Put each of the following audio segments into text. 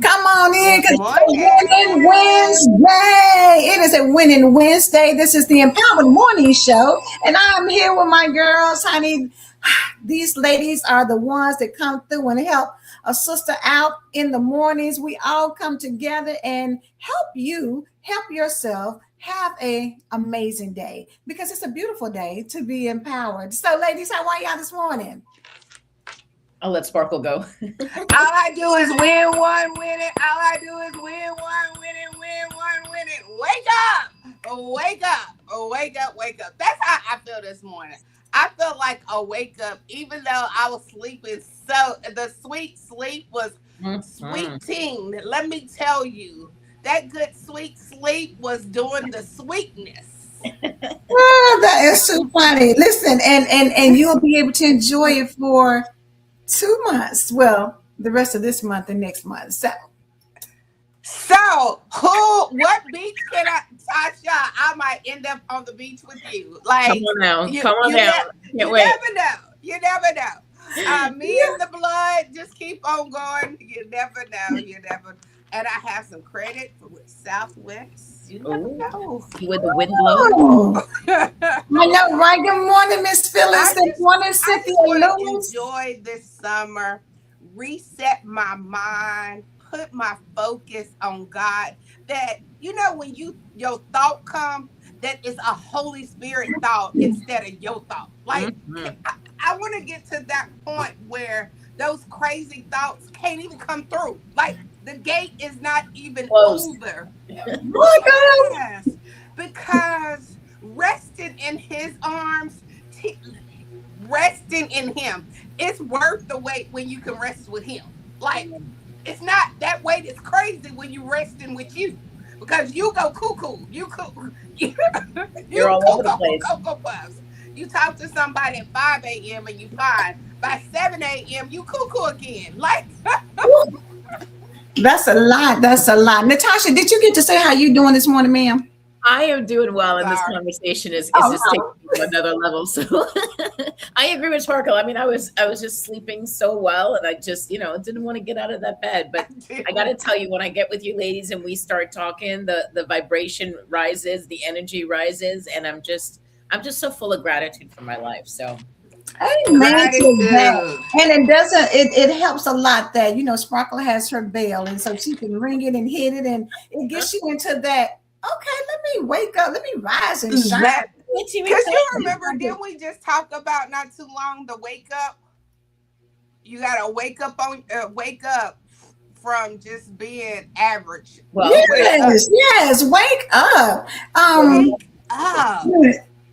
Come on in, Good because it's Winning morning. Wednesday. It is a Winning Wednesday. This is the Empowered Morning Show, and I'm here with my girls, honey. These ladies are the ones that come through and help a sister out in the mornings. We all come together and help you, help yourself have a amazing day because it's a beautiful day to be empowered. So, ladies, how are y'all this morning? I'll let Sparkle go. All I do is win one, win it. All I do is win one, win it, win one, win it. Wake up, wake up, wake up, wake up. That's how I feel this morning. I feel like a wake up, even though I was sleeping. So the sweet sleep was Mhm. sweeting. Let me tell you, that good sweet sleep was doing the sweetness. Oh, that is too funny. Listen, and you'll be able to enjoy it for 2 months. Well, the rest of this month and next month. So, So, what beach can Tasha? I might end up on the beach with you. Come Like on now. you, Come on you, down. ne- Can't you wait. never know. You never know. Me and the blood just keep on going. You never know. You never. And I have some credit for with Southwest. You never Oh, know. see where the wind blows. oh, I I know, right? Good morning, Miss Phyllis. Good just, morning, I Cynthia just want to Lewis. enjoy this summer, reset my mind, put my focus on God. That when your thought come, that is a Holy Spirit thought instead of your thought. Like Mhm. I want to get to that point where those crazy thoughts can't even come through. Like the gate is not even Close. over. Oh, God. Yes, because resting in His arms, t- resting in Him, it's worth the wait when you can rest with Him. Like it's not that wait is crazy when you resting with you. Because you go cuckoo, you, You're you all over the cuckoo for place. cocoa puffs. You talk to somebody at 5 a.m. and you fine. By 7 a.m. you cuckoo again. Like That's a lot. That's a lot. Natasha, did you get to say how you doing this morning, ma'am? I am doing well, and this sorry. conversation is Oh, just taking no. me to another level. So I agree with Sparkle. I mean, I was just sleeping so well, and I just didn't want to get out of that bed. But I got to tell you, when I get with you ladies and we start talking, the vibration rises, the energy rises, and I'm just so full of gratitude for my life. So Amen to that. Gratitude. And it doesn't, it helps a lot that, Sparkle has her bell. And so she can ring it and hit it. And it gets you into that, okay, let me wake up, let me rise and shine. That it's even because you remember, didn't we just talk about not too long the wake up? You gotta wake up from just being average. well, Wake up. Yes, yes, wake up. Um, Wake up.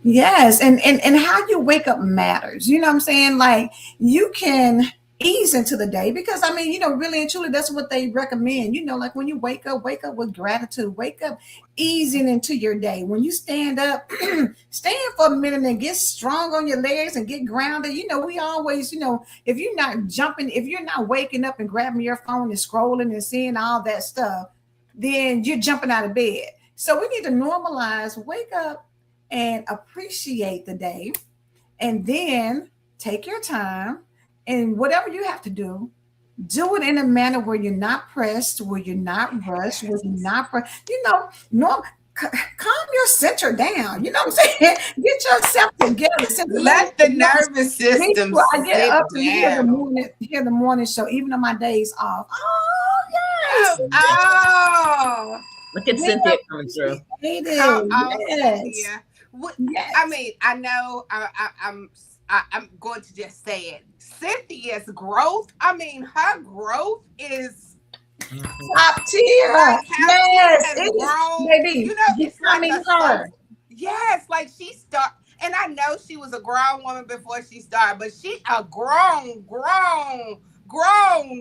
yes, and how you wake up matters. You know what I'm saying? Like you can ease into the day because I mean, really and truly, that's what they recommend. Like when you wake up with gratitude, wake up easing into your day. When you stand up, stand for a minute and get strong on your legs and get grounded. We always, if you're not jumping, if you're not waking up and grabbing your phone and scrolling and seeing all that stuff, then you're jumping out of bed. So we need to normalize, wake up and appreciate the day, and then take your time and whatever you have to do it in a manner where you're not pressed, where you're not rushed, where you're not, normal. calm your center down. You know what I'm saying? Get yourself together. Let the nervous system I get sit up and down. hear the morning show, even on my days off. Oh yes. Oh, Look at Cynthia coming through. come on, Yes. Cynthia. What, Yes. I mean, I know I'm going to just say it. Cynthia's growth. I mean, her growth is Top tier. like how Yes. she has It is, grown. baby. You know, it's like Becoming a so. her. Yes, like she start, and I know she was a grown woman before she started, but she a grown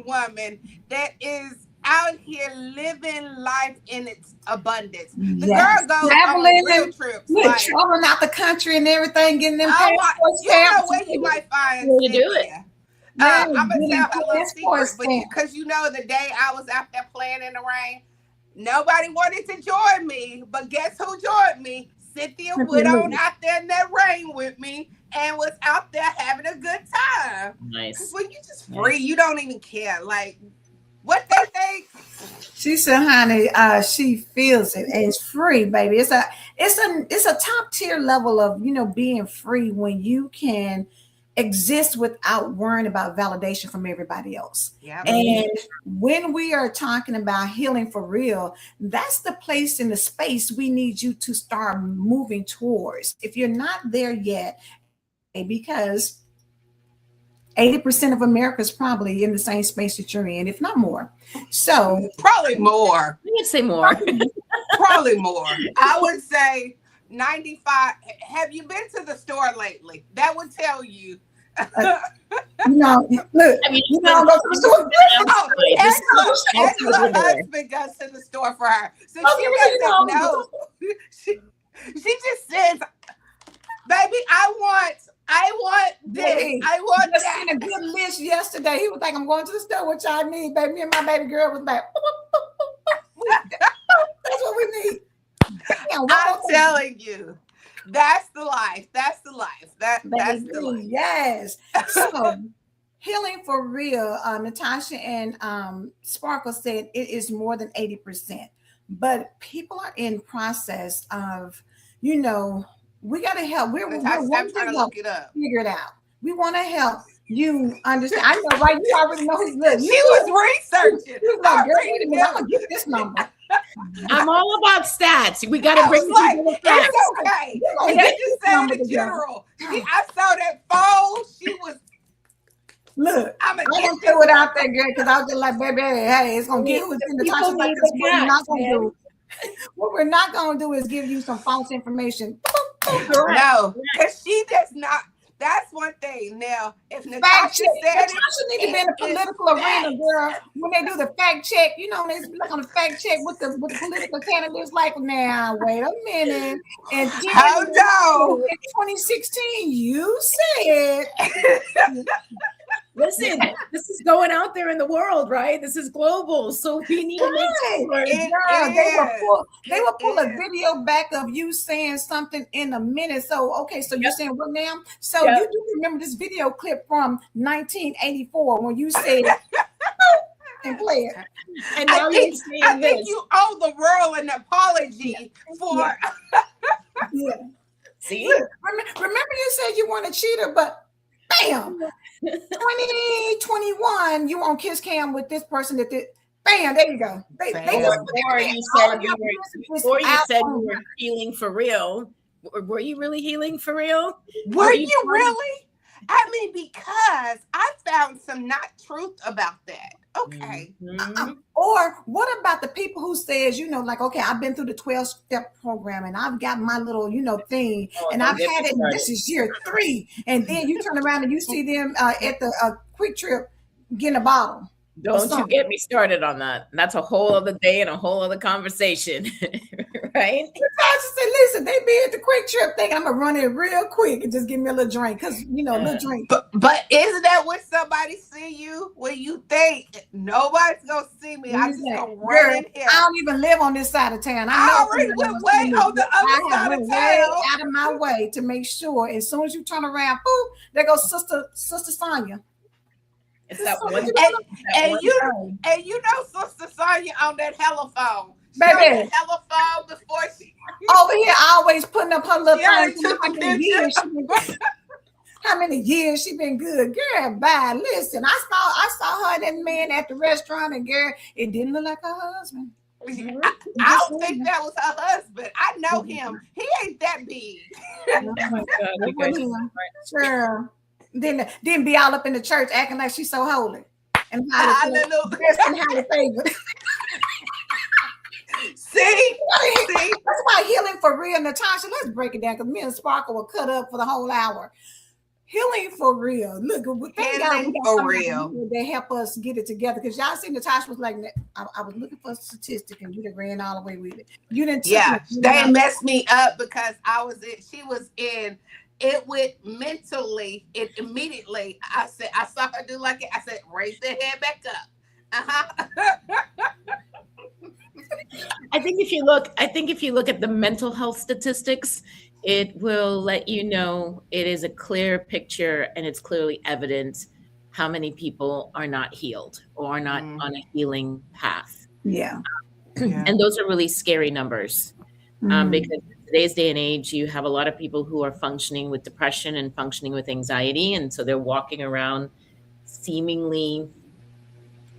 woman that is out here living life in its abundance. The Yes. girl goes Traveling, on real trips, look, like traveling out the country and everything, getting them oh my, passport you don't know stamps. where you might find Where you do it. Cynthia. Yes, I'm gonna getting tell her a little passport secret, but stamps. because you know the day I was out there playing in the rain, nobody wanted to join me, but guess who joined me? Cynthia went on out there in that rain with me and was out there having a good time. Nice. Because when you just free, you don't even care. Like what they think. She said, "Honey, she feels it, and it's free, baby. It's a top tier level of being free when you can exist without worrying about validation from everybody else. Yeah. And when we are talking about healing for real, that's the place in the space we need you to start moving towards. If you're not there yet, because 80% of America is probably in the same space that you're in, if not more. So probably more. I would say more. Probably more. I would say 95. Have you been to the store lately? That would tell you. look, I mean, go to the store. Angela's husband goes to the store for her. So she doesn't know. She just says, baby, I want this. I want just that. seen a good list yesterday. He was like, I'm going to the store. What y'all need, baby? Me and my baby girl was like, that's what we need. Damn, I'm telling you. That's the life. That's the life. That's the life. Yes. So healing for real. Natashah and Sparkle said it is more than 80%. But people are in process of, we got to help. We're trying to look it up. Figure it out. We want to help you understand. I know, right? You already know who's good. She was researching. She was like, girl, wait a minute, I'm gonna get this number. I'm all about stats. We got to bring people facts. It's okay. You just said in general. I saw that phone. She was. Look, I'm gonna throw it out there, girl, because I was just like, baby, hey, it's gonna get who's in the touch. Like this. What we're not gonna do is give you some false information. No, because she does not. That's one thing. Now, if Natashah said Natashah need to be in the political arena, girl. When they do the fact check, they look on the fact check with the political candidates. Like, now, wait a minute. And hold on. In 2016, you said. Listen, this is going out there in the world, right? This is global, so we need to make sure. They will pull a video back of you saying something in a minute. So, okay, so you're saying what now? So you do remember this video clip from 1984 when you said and play it. And now I think you owe the world an apology for. Yeah. See, remember you said you weren't a cheater, but bam. 2021, you on kiss cam with this person that did. Bam, there you go. Before you said you were healing for real. Were you really healing for real? Were you really? I mean, because I found some not truth about that. Okay. Mm-hmm. Or what about the people who says, like, okay, I've been through the 12-step program and I've got my little, thing, and I've had it. And this is year 3, and then you turn around and you see them at the Quick Trip getting a bottle. Don't you get me started on that. That's a whole other day and a whole other conversation, right? I just said, listen, they be at the Quick Trip thing. I'm gonna run it real quick and just give me a little drink, because a little drink. But isn't that when somebody see you when you think nobody's gonna see me? I just gonna run in here. I don't even live on this side of town. I already went way on the other side of town, out of my way to make sure. As soon as you turn around, boop, there goes Sister Sonia. It's that one. And you know Sister Sonia on that telephone. Baby. Telephone before she. over here always putting up her little She already thing. took the picture. How many years she been good? Girl, bye. Listen, I saw her and that man at the restaurant, and girl, it didn't look like her husband. I don't think that was her husband. I know him. He ain't that big. Oh my God, you guys are smart. Sure. Then be all up in the church acting like she's so holy and Hallelujah. highly favored. See? That's why healing for real, Natasha. Let's break it down because me and Sparkle will cut up for the whole hour. Healing for real. Look, thank God we got for somebody real. here that help us get it together. Because y'all see, Natasha was like, I was looking for a statistic, and you done ran all the way with it. You didn't. They messed me up because she was in. It went mentally. It immediately. I saw her do like it. I said, raise the head back up. I think if you look at the mental health statistics, it will let you know it is a clear picture and it's clearly evident how many people are not healed or are not on a healing path. Yeah. And those are really scary numbers because in today's day and age, you have a lot of people who are functioning with depression and functioning with anxiety. And so they're walking around seemingly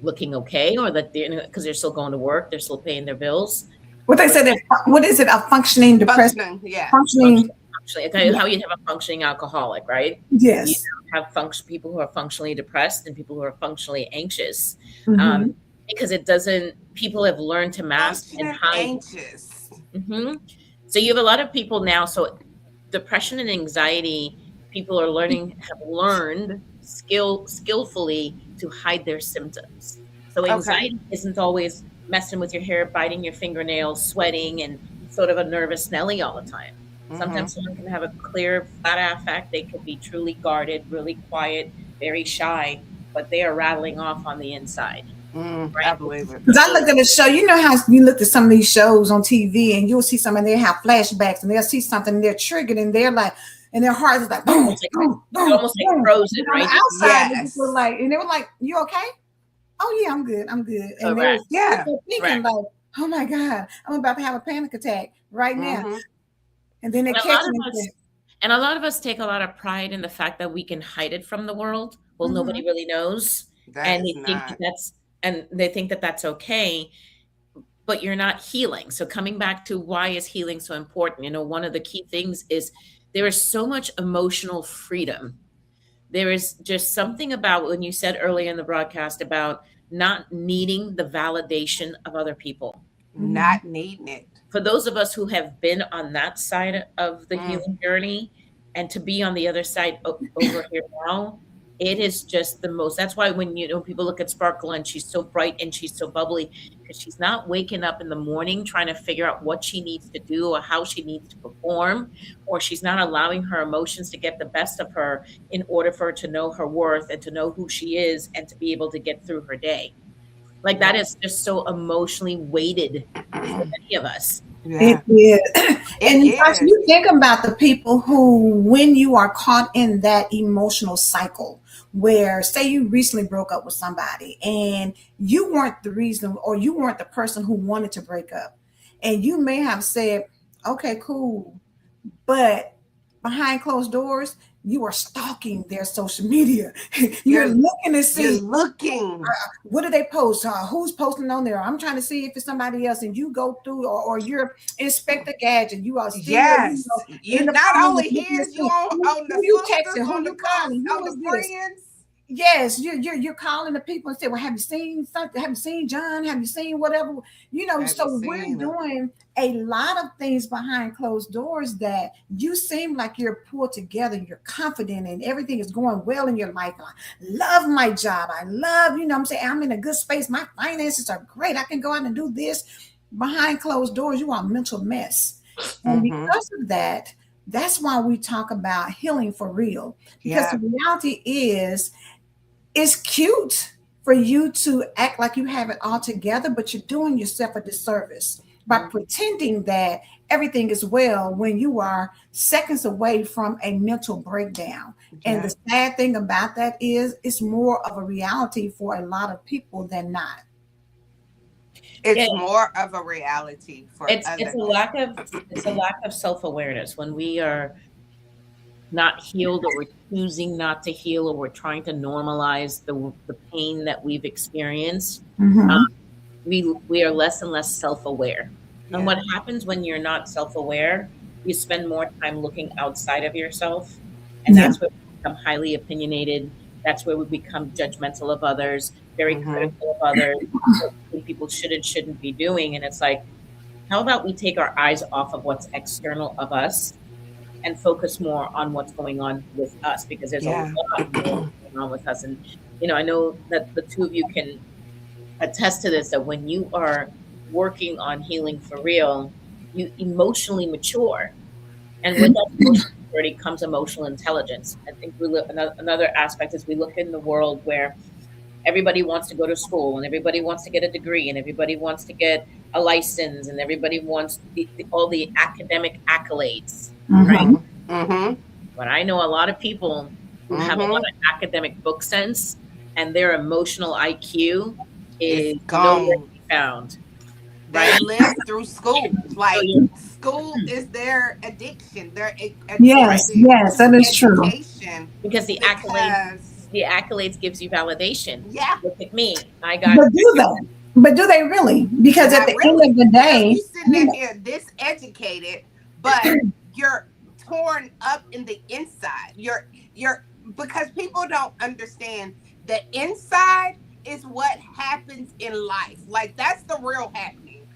looking okay, or that because they're still going to work, they're still paying their bills. What they said, what is it? A functioning depression? Functioning. How you have a functioning alcoholic, right? Yes. You have people who are functionally depressed and people who are functionally anxious. Because people have learned to mask and hide. Anxious. So you have a lot of people now. So depression and anxiety, people have learned skillfully to hide their symptoms. So anxiety isn't always messing with your hair, biting your fingernails, sweating, and sort of a nervous Nelly all the time. Sometimes someone can have a clear, flat affect. They could be truly guarded, really quiet, very shy, but they are rattling off on the inside. Right? I believe it. Because I looked at a show, you know how you look at some of these shows on TV and you'll see somebody, they have flashbacks and they'll see something and they're triggered and they're like, and their heart is like, boom, boom, boom, almost like frozen, right? Outside, they were like, and they were like, "You okay?" "Oh yeah, I'm good. I'm good." And they were thinking like, "Oh my God, I'm about to have a panic attack right now." And then they catch me. And a lot of us take a lot of pride in the fact that we can hide it from the world. Well, nobody really knows, and they think that that's okay. But you're not healing. So coming back to why is healing so important? One of the key things is there is so much emotional freedom. There is just something about when you said earlier in the broadcast about not needing the validation of other people. Not needing it. For those of us who have been on that side of the healing journey and to be on the other side over here now, it is just the most. That's why when people look at Sparkle and she's so bright and she's so bubbly, because she's not waking up in the morning trying to figure out what she needs to do or how she needs to perform, or she's not allowing her emotions to get the best of her in order for her to know her worth and to know who she is and to be able to get through her day. Like that is just so emotionally weighted for many of us. It is. And you think about the people who, when you are caught in that emotional cycle where, say you recently broke up with somebody and you weren't the reason or you weren't the person who wanted to break up, and you may have said, okay, cool, but behind closed doors, you are stalking their social media. You're looking to see. What do they post? Who's posting on there? I'm trying to see if it's somebody else. And you go through, or you're Inspector Gadget. You are still. You not only hear you on the you texting, who you calling, on the friends. Yes, you're calling the people and say, well, have you seen something? Have you seen John? Have you seen whatever? So we're doing a lot of things behind closed doors that you seem like you're pulled together, you're confident, and everything is going well in your life. I love my job. I love, I'm in a good space. My finances are great. I can go out and do this. Behind closed doors, you are a mental mess. And because of that, that's why we talk about healing for real. Because the reality is, it's cute for you to act like you have it all together, but you're doing yourself a disservice by pretending that everything is well when you are seconds away from a mental breakdown. And the sad thing about that is it's more of a reality for a lot of people than not. Yeah, It's more of a reality for it's other. a lack of self-awareness when we are not healed, or we're choosing not to heal, or we're trying to normalize the pain that we've experienced. um, Mm-hmm. we are less and less self-aware. And Yeah. what happens when you're not self-aware, you spend more time looking outside of yourself, and Yeah. that's where we become highly opinionated. That's where we become judgmental of others, very Hmm. critical of others, what we think people should and shouldn't be doing. And it's like, how about we take our eyes off of what's external of us and focus more on what's going on with us, because there's a lot Yeah. more going on with us. And I know that the two of you can attest to this, that when you are working on healing for real, you emotionally mature. And with that emotional maturity comes emotional intelligence. I think we look, another aspect is we look in the world where everybody wants to go to school, and everybody wants to get a degree, and everybody wants to get a license, and everybody wants all the academic accolades, right? Mm-hmm. Hmm. Hmm. But I know a lot of people who have a lot Hmm. of academic book sense, and their emotional IQ It's is nowhere to gone. be found, They right? live through school. So Like you're school is their addiction. They're right, Yes, addicted yes, that to is true. education because because, the accolades gives you validation. yeah, Look at me, I got. But do they? But do they really? Because at not the end really. of the You know, day, you sitting you there know, here this educated, but you're torn up in the inside. You're because people don't understand the inside is what happens in life. Like that's the real happening.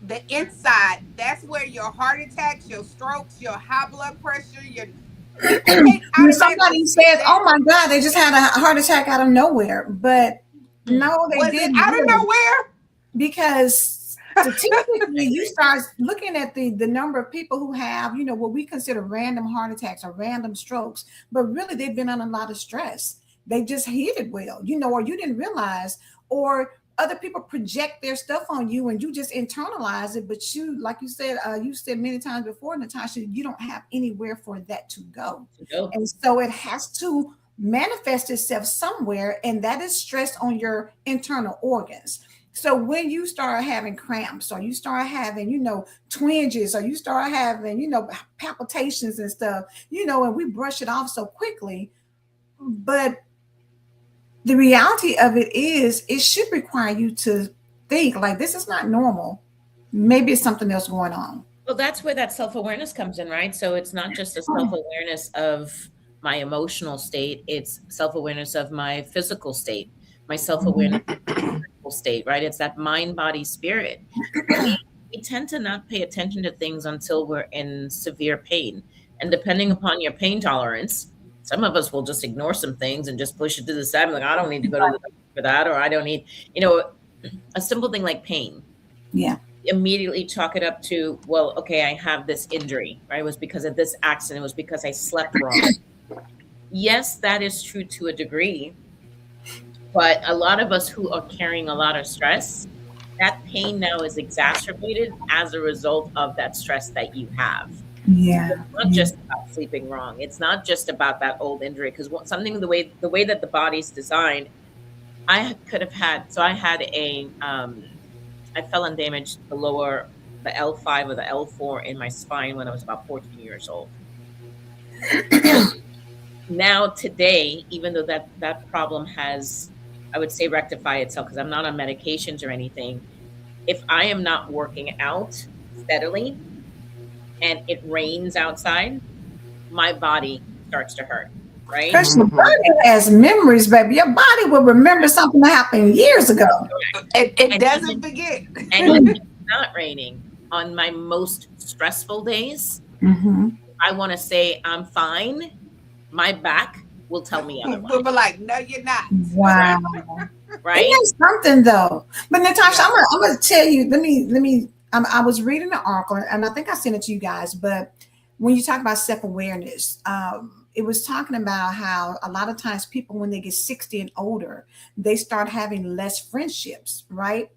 The inside, that's where your heart attacks, your strokes, your high blood pressure, your people can't when automatically somebody sit says, "Oh there. my God, they just had a heart attack out of nowhere," but Hmm. no, they Was it didn't out of really, nowhere? because statistically, you start looking at the number of people who have, what we consider random heart attacks or random strokes, but really they've been under a lot of stress. They just hit it well, or you didn't realize, or other people project their stuff on you and you just internalize it. But you, like you said many times before, Natasha, you don't have anywhere for that to go. To go. And so it has to manifest itself somewhere, and that is stress on your internal organs. So when you start having cramps, or you start having, twinges, or you start having, palpitations and stuff, and we brush it off so quickly, but the reality of it is it should require you to think like, this is not normal. Maybe it's something else going on. Well, that's where that self-awareness comes in, right? So it's not just a self-awareness of my emotional state, it's self-awareness of my physical state, my self-awareness state, right? It's that mind, body, spirit. We tend to not pay attention to things until we're in severe pain. And depending upon your pain tolerance, some of us will just ignore some things and just push it to the side. Like, I don't need to go to the doctor for that, or I don't need, you know, a simple thing like pain. Yeah. Immediately chalk it up to, well, okay, I have this injury, right? It was because of this accident. It was because I slept wrong. Yes, that is true to a degree. But a lot of us who are carrying a lot of stress, that pain now is exacerbated as a result of that stress that you have. Yeah. It's not Yeah. just about sleeping wrong. It's not just about that old injury, because something, the way that the body's designed, I could have had. So I had I fell and damaged the L5 or the L4 in my spine when I was about 14 years old. Now today, even though that problem has, I would say, rectify itself, because I'm not on medications or anything, if I am not working out steadily and it rains outside, my body starts to hurt, right? Because your Mhm. body has memories, baby. Your body will remember something that happened years ago. Correct. It And doesn't forget. even if it's not raining, on my most stressful days, Hmm. I want to say I'm fine, my back will tell me We'll be otherwise. like, no, you're not. Wow. Correct. Isn't Right? that something though? But Natasha, Yeah. I'm gonna tell you. Let me. I was reading an article, and I think I sent it to you guys. But when you talk about self awareness, it was talking about how a lot of times people, when they get 60 and older, they start having less friendships, right?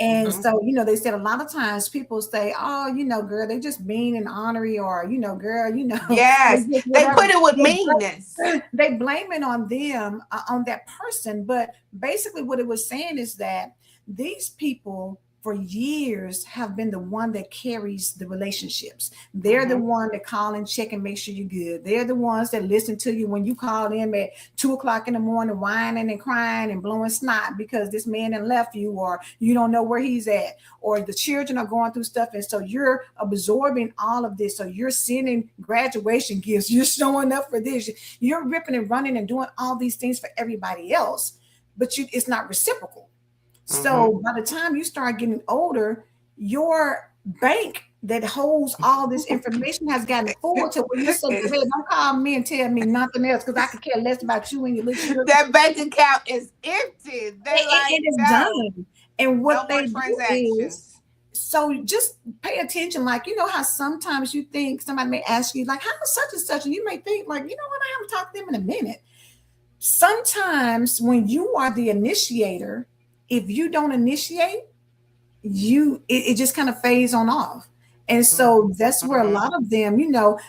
And Hmm. so, they said a lot of times people say, "Oh, girl, they just mean and ornery," or, girl, they Yes. just They whatever. put it with meanness. They blame it on them, on that person. But basically what it was saying is that these people, for years have been the one that carries the relationships. They're the one that call and check and make sure you're good. They're the ones that listen to you when you call them at 2 o'clock in the morning, whining and crying and blowing snot because this man had left you, or you don't know where he's at, or the children are going through stuff. And so you're absorbing all of this. So you're sending graduation gifts. You're showing up for this. You're ripping and running and doing all these things for everybody else, but it's not reciprocal. So by the time you start getting older, your bank that holds all this information has gotten full to where you say, "Hey, don't call me and tell me nothing else because I could care less about you and your little children." That bank account is empty. It is done. And what no they more do transactions. is, so just pay attention. Like, you know how sometimes you think somebody may ask you, like, how is such and such? And you may think, like, you know what, I haven't talked to them in a minute. Sometimes when you are the initiator, if you don't initiate, it just kind of fades on off. And so that's where a lot of them,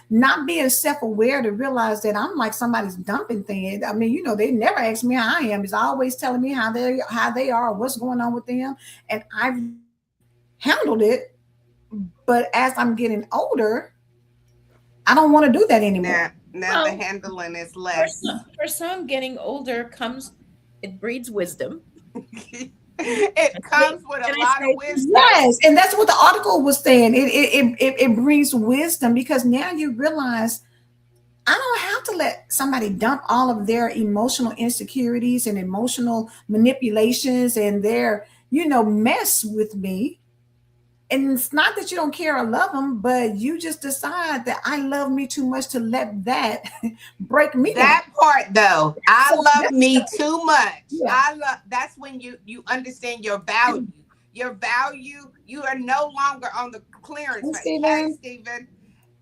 not being self-aware to realize that I'm like somebody's dumping thing. I mean, they never ask me how I am. It's always telling me how they are, what's going on with them. And I've handled it. But as I'm getting older, I don't want to do that anymore. Now the handling is less. For some, getting older it breeds wisdom. It comes with a lot of wisdom. Yes, and that's what the article was saying. It brings wisdom because now you realize I don't have to let somebody dump all of their emotional insecurities and emotional manipulations and their, mess with me. And it's not that you don't care or love them, but you just decide that I love me too much to let that break me down. That part, though, I love me too much. Yeah. That's when you understand your value. Your value, you are no longer on the clearance rate. Hey, Stephen,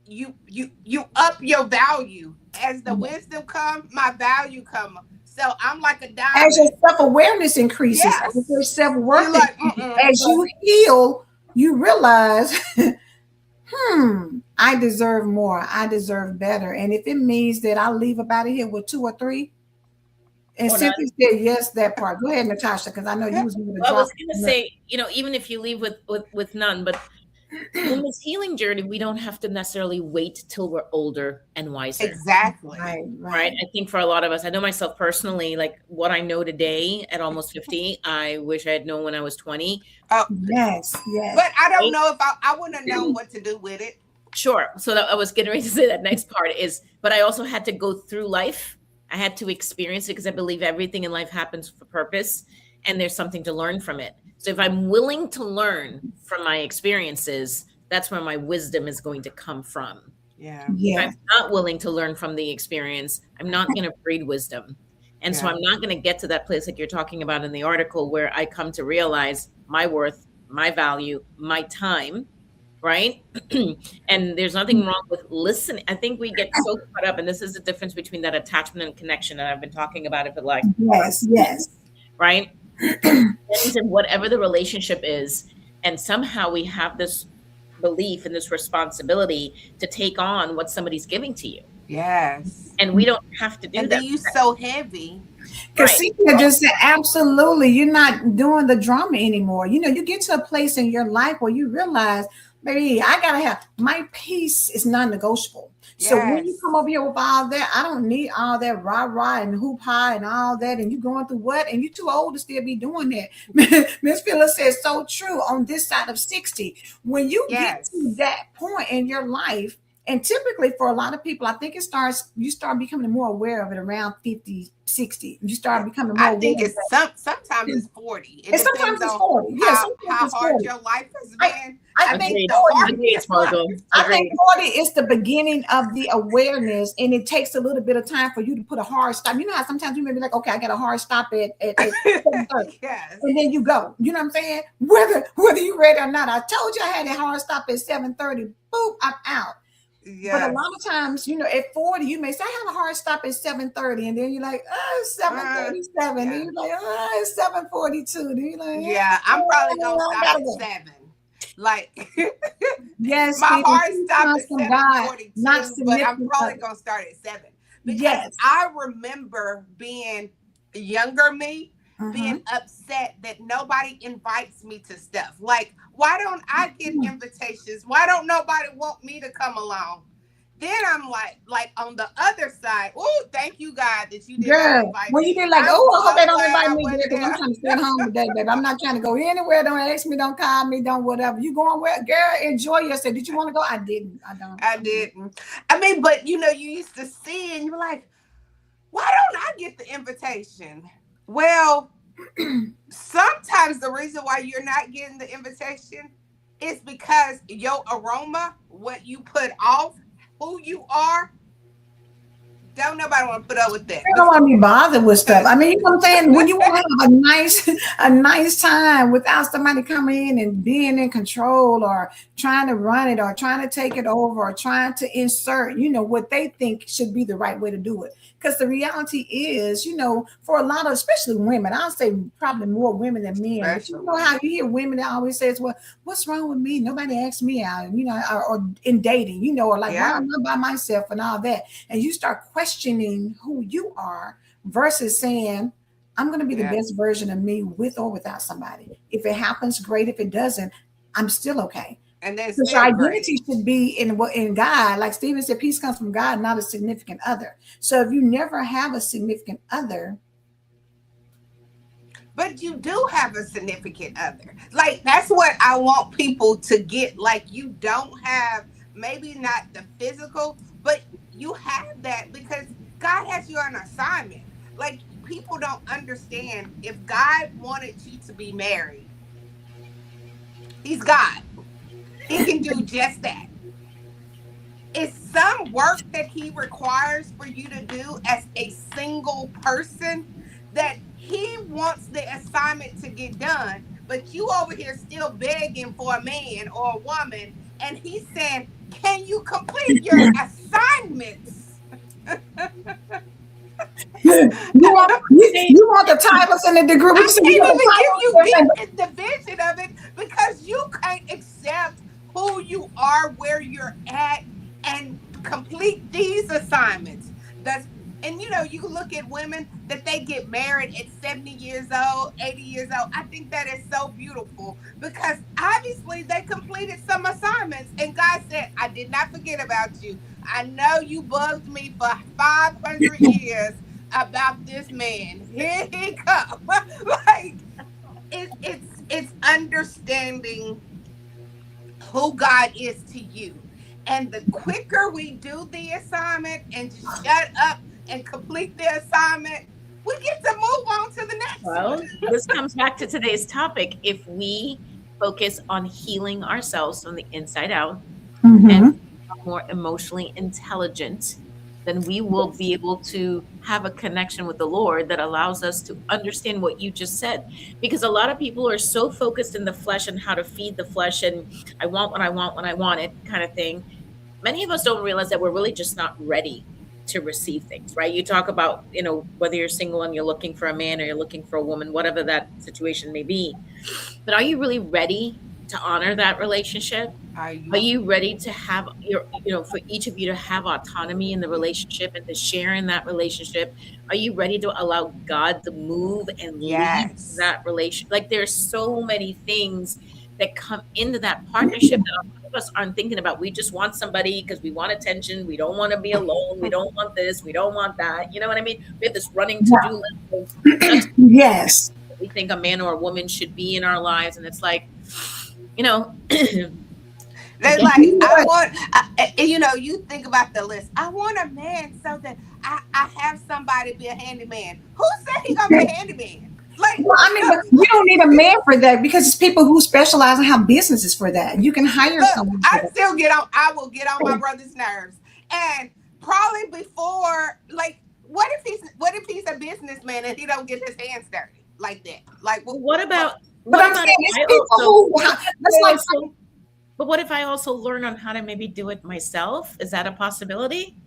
you up your value. As the wisdom comes, my value comes. So I'm like a diamond. As your self-awareness increases, as your self-worth, as you heal, you realize, I deserve more. I deserve better. And if it means that I leave up out of here with 2 or 3, and simply say yes, that part. Go ahead, Natashah, because I know you was going to I was going to say, even if you leave with none, but in this healing journey, we don't have to necessarily wait till we're older and wiser. Exactly. Right. I think for a lot of us, I know myself personally, like what I know today at almost 50, I wish I had known when I was 20. Oh, yes. But I don't know if I wouldn't have known what to do with it. Sure. So I was getting ready to say that next part is, but I also had to go through life. I had to experience it because I believe everything in life happens for purpose and there's something to learn from it. So if I'm willing to learn from my experiences, that's where my wisdom is going to come from. Yeah. If I'm not willing to learn from the experience, I'm not going to breed wisdom. And so I'm not going to get to that place like you're talking about in the article where I come to realize my worth, my value, my time, right? And there's nothing wrong with listening. I think we get so caught up, and this is the difference between that attachment and connection that I've been talking about. If it like, yes, right? And whatever the relationship is, and somehow we have this belief and this responsibility to take on what somebody's giving to you. Yes. And we don't have to do and that. And then you're so heavy. Because Cynthia just said, absolutely, you're not doing the drama anymore. You get to a place in your life where you realize, baby, I got to have, my peace is non-negotiable. Yes. So when you come over here with all that, I don't need all that rah-rah and hoop-ha and all that, and you going through what? And you too old to still be doing that. Miss Phyllis says, so true on this side of 60. When you get to that point in your life, and typically for a lot of people, I think you start becoming more aware of it around 50, 60. You start becoming more aware. I think it's sometimes it's 40. And sometimes it's 40. Yeah, how hard your life has been. I think 40 is the beginning of the awareness, and it takes a little bit of time for you to put a hard stop. You know how sometimes you may be like, okay, I got a hard stop at 7:30. Yes. And then you go. You know what I'm saying? Whether you ready or not. I told you I had a hard stop at 7:30. Boop, I'm out. Yes. But a lot of times, at 40, you may say, I have a hard stop at 7:30. And then you're like, it's 7:37. And you're like, it's 7:42. Then you're like, I'm probably going to stop at 7. Like, yes, my hard stop is 7:42, but I'm probably going to start at 7. Because I remember being younger me being Mm-hmm. upset that nobody invites me to stuff. Like, why don't I get invitations? Why don't nobody want me to come along? Then I'm like on the other side. Oh, thank you, God, that you did not Girl, invite when you me. did like, I'm oh, I hope so they don't glad invite I me there wasn't because I'm there. trying to stay at home today, baby. I'm not trying to go anywhere. Don't ask me. Don't call me. Don't whatever. You going where? Girl, enjoy yourself. Did you want to go? I didn't. I don't. I I'm good. didn't. I mean, but you used to see and you're like, why don't I get the invitation? Well, sometimes the reason why you're not getting the invitation is because your aroma, what you put off, who you are, don't nobody want to put up with that. I don't want to be bothered with stuff. I mean, you know what I'm saying? When you want to have a nice, a nice time without somebody coming in and being in control or trying to run it or trying to take it over or trying to insert, what they think should be the right way to do it. Because the reality is, for a lot of, especially women, I'll say probably more women than men, but you Especially know how women. you hear women that always says, well, what's wrong with me? Nobody asked me out, or in dating, or like, why Yeah, am I by myself and all that? And you start questioning who you are versus saying, I'm going to be the yeah. best version of me with or without somebody. If it happens, great. If it doesn't, I'm still okay. And that's Because your still great. identity should be in God. Like Stephen said, peace comes from God, not a significant other. So if you never have a significant other, But you do have a significant other. Like, that's what I want people to get. Like, you don't have, maybe not the physical, but you have that because God has you on assignment. Like, people don't understand, if God wanted you to be married, He's God. He can do just that. It's some work that He requires for you to do as a single person that He wants the assignment to get done, but you over here still begging for a man or a woman, and He's saying, can you complete your assignments? you want the titles and the degree. We I just say you can't got even give you the title. the vision of it because you can't accept who you are, where you're at, and complete these assignments. That's and you look at women that they get married at 70 years old, 80 years old. I think that is so beautiful because obviously they completed some assignments and God said, I did not forget about you. I know you bugged me for 500 years about this man. Here he come. Like it's understanding who God is to you. And the quicker we do the assignment and just shut up and complete the assignment, we get to move on to the next one. Well, this comes back to today's topic. If we focus on healing ourselves from the inside out and Mm-hmm. become more emotionally intelligent, then we will be able to have a connection with the Lord that allows us to understand what you just said. Because a lot of people are so focused in the flesh and how to feed the flesh and I want what I want when I want it kind of thing. Many of us don't realize that we're really just not ready to receive things, right? You talk about, whether you're single and you're looking for a man or you're looking for a woman, whatever that situation may be. But are you really ready to honor that relationship? Are Are you? you ready to have for each of you to have autonomy in the relationship and to share in that relationship? Are you ready to allow God to move and lead Yes. that relation? Like there's so many things that come into that partnership that a lot of us aren't thinking about. We just want somebody because we want attention. We don't want to be alone. We don't want this. We don't want that. You know what I mean? We have this running to do list of X Yes. that we think a man or a woman should be in our lives, and it's like, you know, They again, like, I want, you think about the list. I want a man so that I have somebody be a handyman. Who said he gonna be a handyman? Like, Well, I mean, but you don't need a man for that because it's people who specialize and have businesses for that. You can hire look, someone for I will get on my brother's nerves. And probably before, like, what if he's a businessman and he don't get his hands dirty like that? Like, what about But what I'm about saying if it's I people also who what that's if I like also but what if I also learn on how to maybe do it myself? Is that a possibility?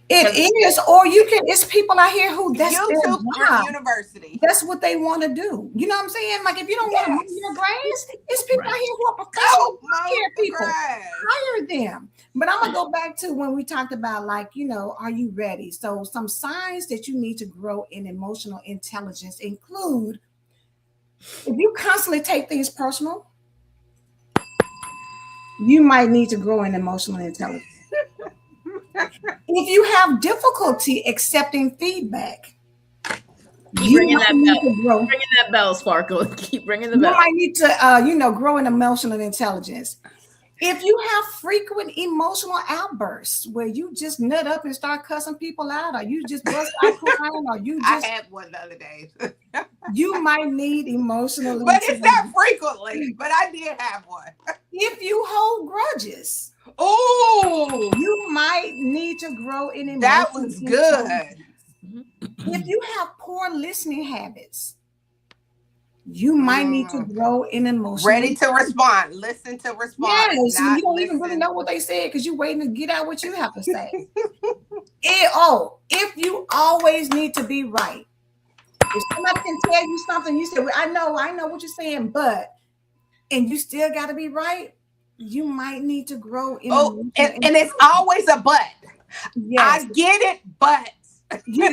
it Because is, or you can. It's people out here who that's their YouTube job. University. That's what they want to do. You know what I'm saying? Like if you don't want to mow your Yes. grass, it's people right. out here who are professional Go lawn mow care the people. grass. Hire them. But I'm gonna go back to when we talked about like, are you ready? So some signs that you need to grow in emotional intelligence include If you constantly take things personal, you might need to grow in emotional intelligence. If you have difficulty accepting feedback, Keep you ringing might that need bell. to grow. Keep ringing that bell, Sparkle. Keep ringing the You bell. might need to, grow in emotional intelligence. If you have frequent emotional outbursts where you just nut up and start cussing people out, or you just bust out crying, or you I just, had one the other day. you might need emotional But it's not intelligence. frequently, but I did have one. If you hold grudges, Oh, you might need to grow in that emotional was intelligence. good. If you have poor listening habits, you might need to grow in emotional Ready to intelligence. respond. Listen to respond, Yes, and you not don't even really listen. know what they said because you're waiting to get out what you have to say. If you always need to be right, if somebody can tell you something, you say, well, I know what you're saying, but, and you still got to be right, you might need to grow in Oh, emotional and it's intelligence. always a but. Yes, I get it, but. you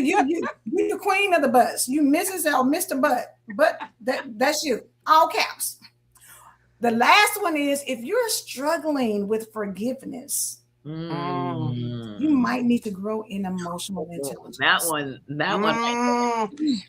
the queen of the bus. You Mrs. or Mr. But that's you. All caps. The last one is if you're struggling with forgiveness, you might need to grow in emotional intelligence. That one.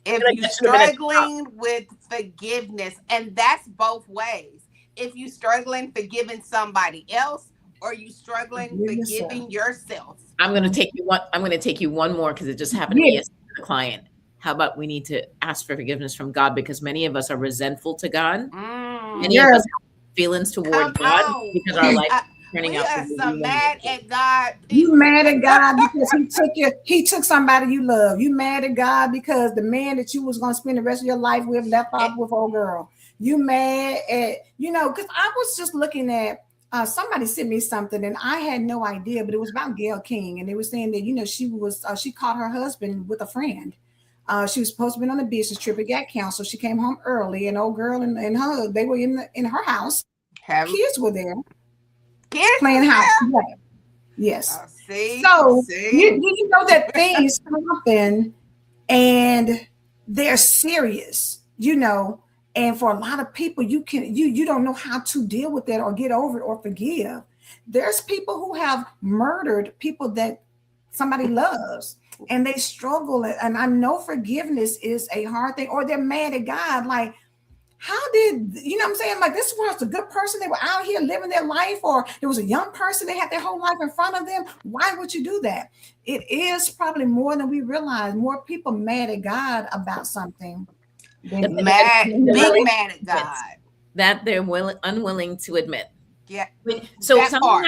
If Like you're that should have been at the top. struggling with forgiveness, and that's both ways. If you're struggling forgiving somebody else, or you struggling Forgive yourself. forgiving yourself. I'm going to take you one. I'm going to take you one more because it just happened to me as a client. How about we need to ask for forgiveness from God because many of us are resentful to God. Many of us have feelings toward Come God on. because our life is turning We out are the way we some want mad it. at God You people. mad at God because he took somebody you love. You mad at God because the man that you was gonna spend the rest of your life with left off with old girl. You mad at because I was just looking at somebody sent me something and I had no idea, but it was about Gail King and they were saying that she caught her husband with a friend. She was supposed to be on a business trip. It got canceled. She came home early, and old girl and her they were in her house. Kids were there Kids playing was house. there? Yes. See, So see. you know that things happen and they're serious, and for a lot of people, you don't know how to deal with that or get over it or forgive. There's people who have murdered people that somebody loves and they struggle. And I know forgiveness is a hard thing, or they're mad at God. Like, how did what I'm saying? Like, this was a good person. They were out here living their life, or it was a young person. They had their whole life in front of them. Why would you do that? It is probably more than we realize. More people mad at God about something than Big mad at God. That they're unwilling to admit. Yeah. So that part.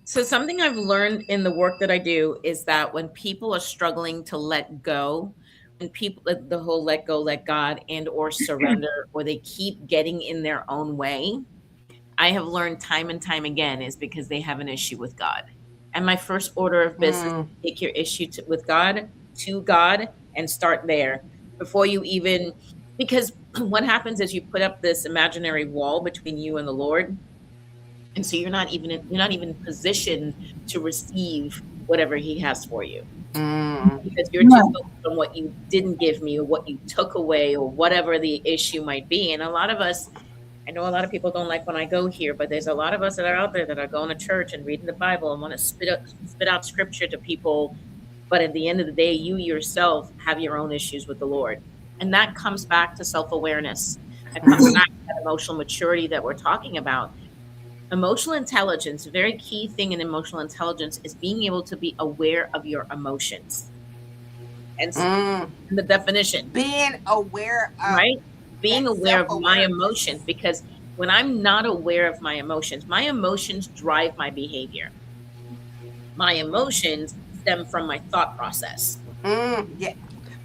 something I've learned in the work that I do is that when people are struggling to let go, when people the whole let go, let God and or surrender, or they keep getting in their own way, I have learned time and time again is because they have an issue with God. And my first order of business is take your issue with God to God and start there before you even, because what happens is you put up this imaginary wall between you and the Lord. And so you're not even positioned to receive whatever he has for you because you're too focused on what you didn't give me or what you took away or whatever the issue might be. And a lot of us, I know a lot of people don't like when I go here, but there's a lot of us that are out there that are going to church and reading the Bible and want to spit out scripture to people. But at the end of the day, you yourself have your own issues with the Lord. And that comes back to self-awareness. That comes back to that emotional maturity that we're talking about. Emotional intelligence, a very key thing in emotional intelligence is being able to be aware of your emotions. And the definition. Being aware of right? Being aware of my emotions, because when I'm not aware of my emotions drive my behavior. My emotions stem from my thought process. Yeah.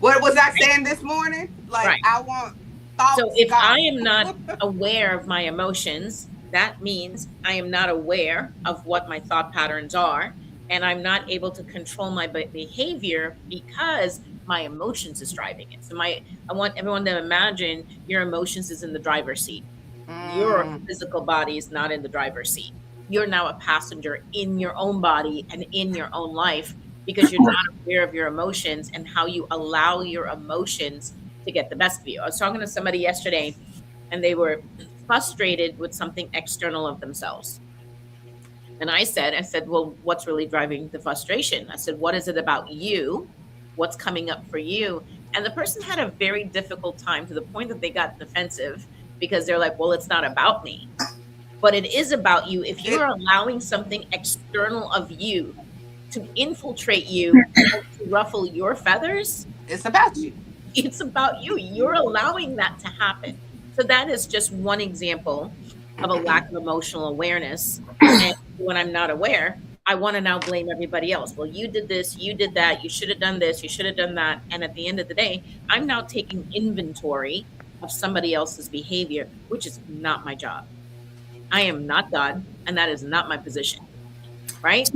What was I saying this morning? Like, I want thoughts. So if I am not aware of my emotions, that means I am not aware of what my thought patterns are, and I'm not able to control my behavior because my emotions is driving it. So I want everyone to imagine your emotions is in the driver's seat. Your physical body is not in the driver's seat. You're now a passenger in your own body and in your own life because you're not aware of your emotions and how you allow your emotions to get the best of you. I was talking to somebody yesterday and they were frustrated with something external of themselves. And I said, well, what's really driving the frustration? I said, what is it about you? What's coming up for you? And the person had a very difficult time, to the point that they got defensive, because they're like, well, it's not about me. But it is about you. If you're allowing something external of you to infiltrate you and to ruffle your feathers, It's about you. it's about you. You're allowing that to happen. So that is just one example of a lack of emotional awareness. And when I'm not aware, I want to now blame everybody else. Well, you did this, you did that, you should have done this, you should have done that. And at the end of the day, I'm now taking inventory of somebody else's behavior, which is not my job. I am not God, and that is not my position. Right?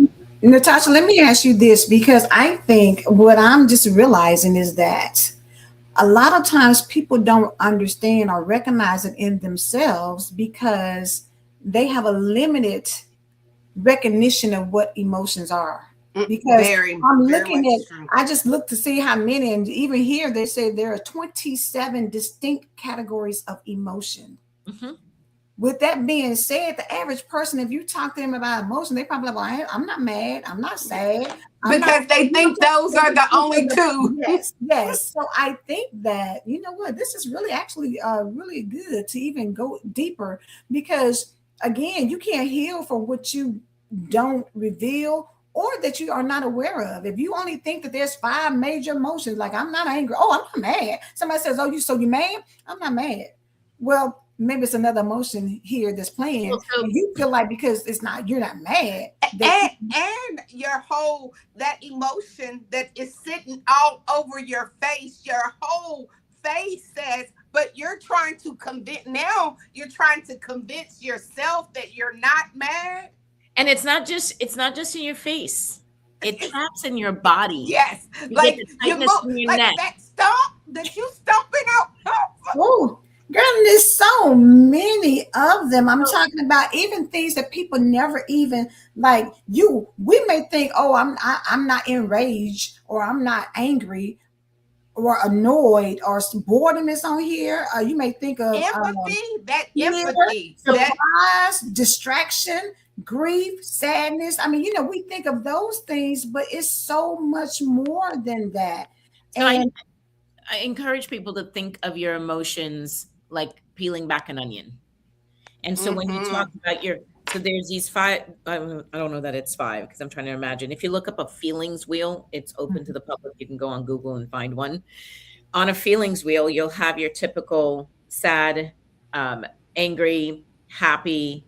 Natasha, let me ask you this, because I think what I'm just realizing is that a lot of times people don't understand or recognize it in themselves because they have a limited recognition of what emotions are. Because I'm looking at, true. I just looked to see how many, and even here they say there are 27 distinct categories of emotion. Mm-hmm. With that being said, the average person, if you talk to them about emotion, they probably like, well, I'm not mad, I'm not sad. Because they think those are the only two. Yes. So I think that, you know what, this is really actually really good to even go deeper, because again, you can't heal from what you don't reveal or that you are not aware of. If you only think that there's 5 major emotions, like I'm not angry, oh, I'm not mad. Somebody says, oh, you mad? I'm not mad. Well, maybe it's another emotion here that's playing. Well, so- and you feel like because it's not, you're not mad. And your whole, that emotion that is sitting all over your face, your whole face says, but you're trying to convince yourself that you're not mad. And it's not just in your face. It traps in your body. Yes. You Like get the tightness in your like neck. that stomp that you stomping out. Oh, girl, there's so many of them. I'm talking about even things that people never even like. We may think, oh, I'm not enraged, or I'm not angry, or annoyed, or boredom is on here. You may think of empathy, surprise, distraction, grief, sadness. I mean, we think of those things, but it's so much more than that. So I encourage people to think of your emotions like peeling back an onion. And so when you talk about so there's these 5, I don't know that it's 5 because I'm trying to imagine. If you look up a feelings wheel, it's open to the public. You can go on Google and find one. On a feelings wheel, you'll have your typical sad, angry, happy,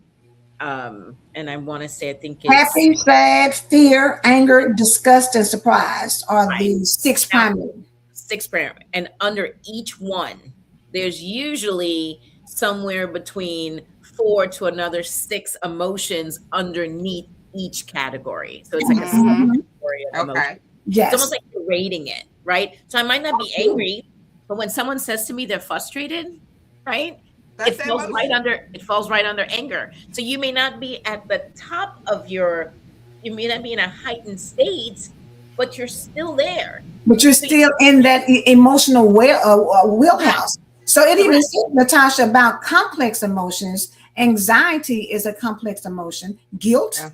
and I want to say, I think it's happy, sad, fear, anger, disgust, and surprise are the 6 primary. 6 primary. And under each one, there's usually somewhere between 4 to another 6 emotions underneath each category. So it's like a category of emotion. Yes. It's almost like you're rating it, right? So I might not be angry, but when someone says to me they're frustrated, right? It falls right under anger. So you may not be at the top of you may not be in a heightened state, but you're still there. But you're still in that emotional wheelhouse. So it even says, Natasha, about complex emotions. Anxiety is a complex emotion. Guilt,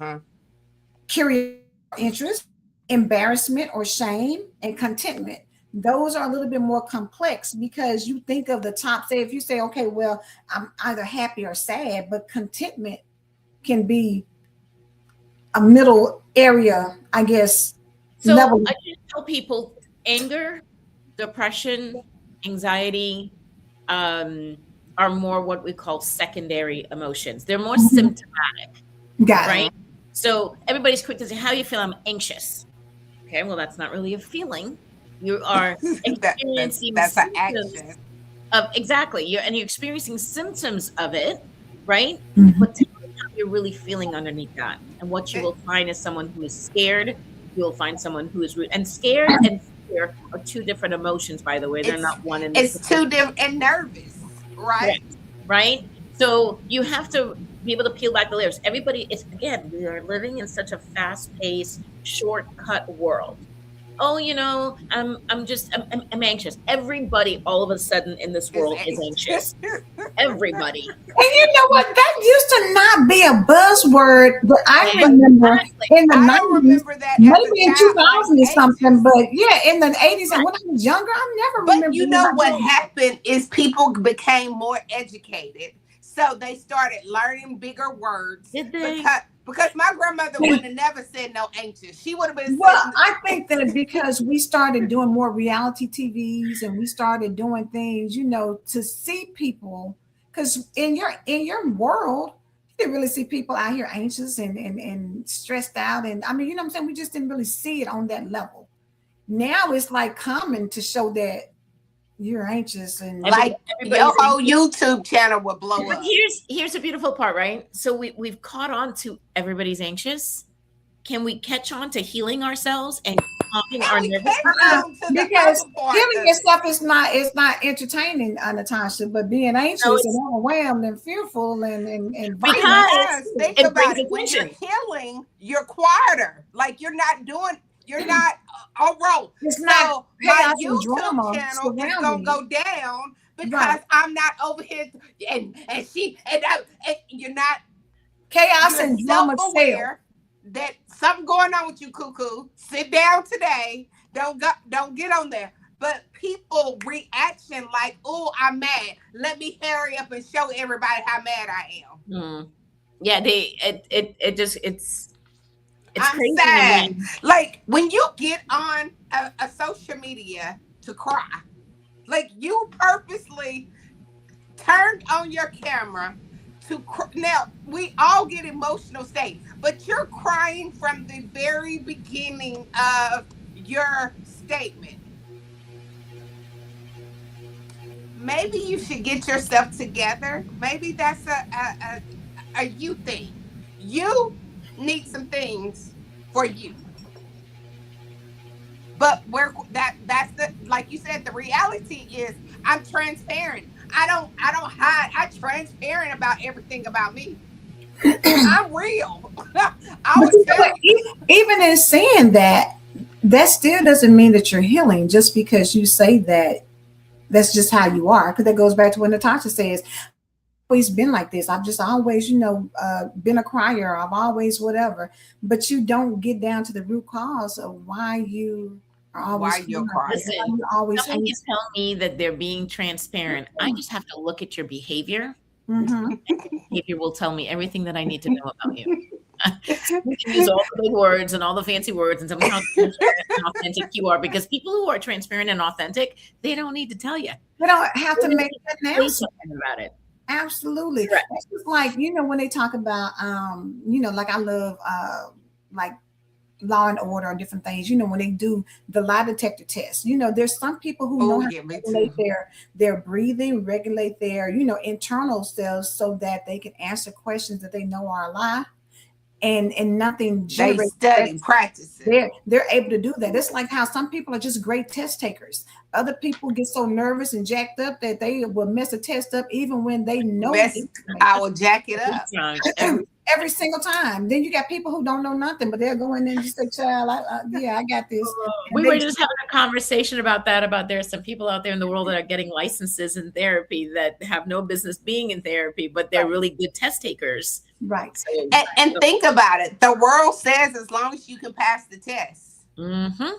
curiosity, interest, embarrassment or shame, and contentment. Those are a little bit more complex because you think of the top. Say, if you say, okay, well, I'm either happy or sad, but contentment can be a middle area, I guess. So level. I just tell people anger, depression, anxiety are more what we call secondary emotions. They're more symptomatic. Got right? it. So everybody's quick to say, how you feel? I'm anxious. Okay, well, that's not really a feeling. You are experiencing that's an action. Exactly. You're experiencing symptoms of it, right? Mm-hmm. But tell me how you're really feeling underneath that. And what you will find is someone who is scared. You'll find someone who is rude. And scared and fear are 2 different emotions, by the way. They're not one. It's 2 different, and nervous, right? Correct. Right? So you have to be able to peel back the layers. Everybody, we are living in such a fast-paced, shortcut world. oh, I'm anxious. Everybody all of a sudden in this It's world is anxious. anxious. Everybody. And you know what? That used to not be a buzzword, but I remember Exactly. in the I don't 90s, remember that as a maybe in child, like 2000 or something, anxious. but yeah, in the 80s and when I was younger, I never But remember you know what anybody. happened is people became more educated. So they started learning bigger words Did they? because my grandmother would have never said no anxious. She would have been Well, sitting. I think that because we started doing more reality TVs and we started doing things, to see people, because in your world, you didn't really see people out here anxious and stressed out. And I mean, you know what I'm saying? We just didn't really see it on that level. Now it's like common to show that you're anxious and Like your Everybody's whole anxious. YouTube channel would blow But up. here's a beautiful part, right? So we've caught on to everybody's anxious. Can we catch on to healing ourselves and calming Can our we nervous catch system? on to the because other part healing of it? yourself is not entertaining, Natasha, but being No, anxious and it's overwhelmed and fearful and violent. because Because think it about brings it. When you're attention. healing, you're quieter. Like you're not on roll. It's not So my chaos and YouTube drama channel is gonna surrounding you. go down Right. because I'm not over here and she and Chaos you're and drama sell. self-aware that something going on with you, cuckoo. Sit down today. Don't get on there. But people reaction like, oh, I'm mad. Let me hurry up and show everybody how mad I am. Mm. Yeah, it just it's I'm crazy to sad. me. Like when you get on a social media to cry, like you purposely turned on your camera now we all get emotional state, but you're crying from the very beginning of your statement. Maybe you should get yourself together. Maybe that's a you thing. You need some things for you. But where that's the like you said, the reality is I'm transparent. I don't hide. I'm transparent about everything about me. I'm real. I But would tell you. even in saying that, that still doesn't mean that you're healing just because you say that. That's just how you are. Because that goes back to what Natasha says. Always been like this. I've just always, been a crier. I've always whatever. But you don't get down to the root cause of why you are always Why feeling you're like this, why Listen, you're always someone can anxious. tell me that they're being transparent. I just have to look at your behavior. Mm-hmm. Behavior will tell me everything that I need to know about you. You can use all the big words and all the fancy words and tell me how transparent and authentic you are, because people who are transparent and authentic, they don't need to tell you. We don't have They to just make need that to say announcement. something about it. Absolutely. Correct. It's just like, when they talk about, like I love, like Law and Order or different things, when they do the lie detector test, there's some people who know Oh how to yeah, me regulate too. their breathing, regulate their, internal selves so that they can answer questions that they know are a lie and nothing They generates study, stress. practice it. They're able to do that. It's like how some people are just great test takers. Other people get so nervous and jacked up that they will mess a test up even when they know the Best I will jack it Every up. time, information. Every single time. Then you got people who don't know nothing, but they'll go in there and just say, "Child, yeah, I got this," and we they were just just having a conversation about that, about there's some people out there in the world that are getting licenses in therapy that have no business being in therapy, but they're right, really good test takers. right. So, And think about it. The world says as long as you can pass the test. mhm.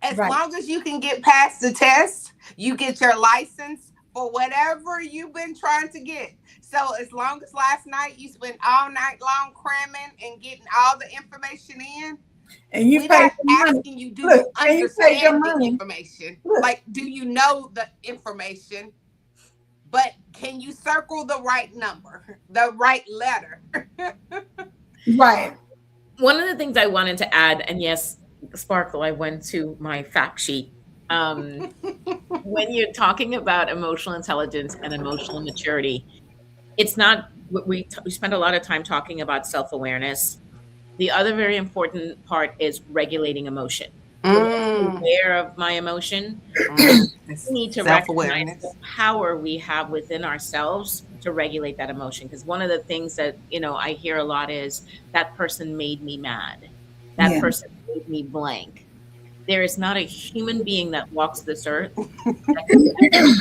As Right. long as you can get past the test, you get your license for whatever you've been trying to get. So as long as last night you spent all night long cramming and getting all the information in, And you we're pay not your money. asking you, do Look, you and you pay your understand the money. information? Look, Like, do you know the information? But can you circle the right number, the right letter? right. One of the things I wanted to add, and yes, Sparkle, I went to my fact sheet. When you're talking about emotional intelligence and emotional maturity, it's not we spend a lot of time talking about self-awareness. The other very important part is regulating emotion. So once I'm Mm, aware of my emotion, we need to Self recognize the awareness. power we have within ourselves to regulate that emotion. Because one of the things that I hear a lot is that person made me mad. That Yeah. person made me blank. there is not a human being that walks this earth that can ever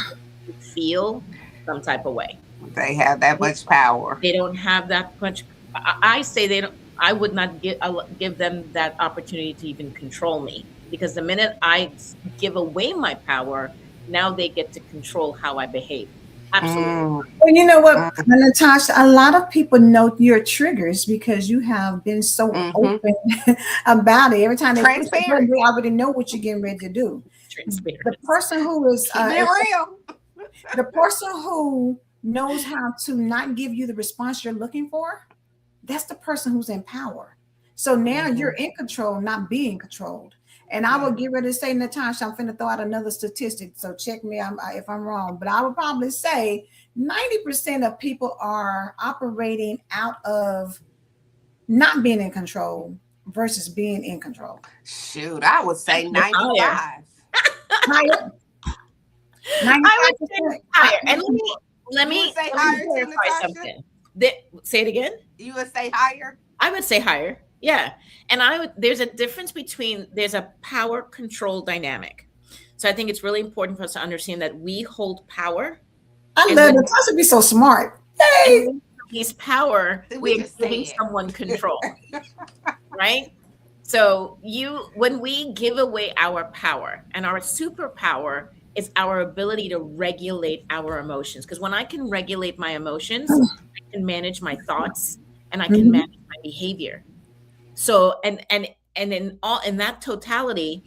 feel some type of way. They have that much power. They don't have that much. I say they don't. I would not give them that opportunity to even control me, because the minute I give away my power, now they get to control how I behave. Absolutely. Mm, Well, you know what, Natasha, a lot of people know your triggers because you have been so mm-hmm. open about it. Every time they push the button, Transparent. they already know what you're getting ready to do. The Transparency. person who is Keep it real. the person who knows how to not give you the response you're looking for, that's the person who's in power. So now you're in control, not being controlled. And I will get ready to say, Natasha, I'm finna throw out another statistic. So check me if I'm wrong. But I would probably say 90% of people are operating out of not being in control versus being in control. Shoot, I would say Higher. 95. Higher. I would say 95%. higher. And let You me would say let higher me too, clarify Natasha? something. Say it again. You would say higher? I would say higher. Yeah. And there's a difference between, there's a power control dynamic. So I think it's really important for us to understand that we hold power. I And love when- Natasha be so smart. And Yay! when he's power, Did we we're just giving say it? someone control. Right? So when we give away our power, and our superpower is our ability to regulate our emotions. Because when I can regulate my emotions, I can manage my thoughts and I can manage my behavior. So and in that totality,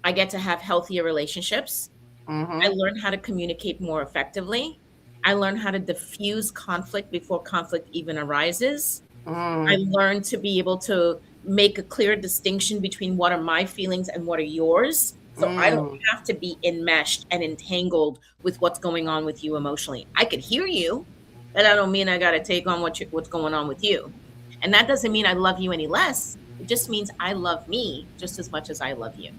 I get to have healthier relationships. I learn how to communicate more effectively. I learn how to diffuse conflict before conflict even arises. I learn to be able to make a clear distinction between what are my feelings and what are yours. So I don't have to be enmeshed and entangled with what's going on with you emotionally. I could hear you, but that don't mean I got to take on what's going on with you. And that doesn't mean I love you any less. It just means I love me just as much as I love you.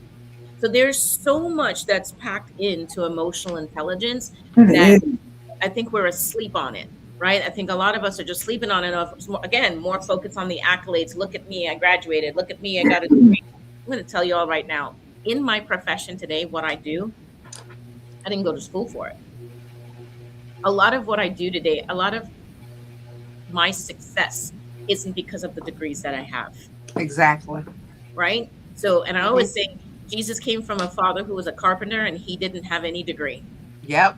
So there's so much that's packed into emotional intelligence that I think we're asleep on it, right? I think a lot of us are just sleeping on it. Again, more focus on the accolades. Look at me, I graduated. Look at me, I got a degree. I'm going to tell you all right now, in my profession today, what I do, I didn't go to school for it. A lot of what I do today, a lot of my success isn't because of the degrees that I have. Exactly. Right? So, and I always say, Jesus came from a father who was a carpenter and he didn't have any degree. Yep.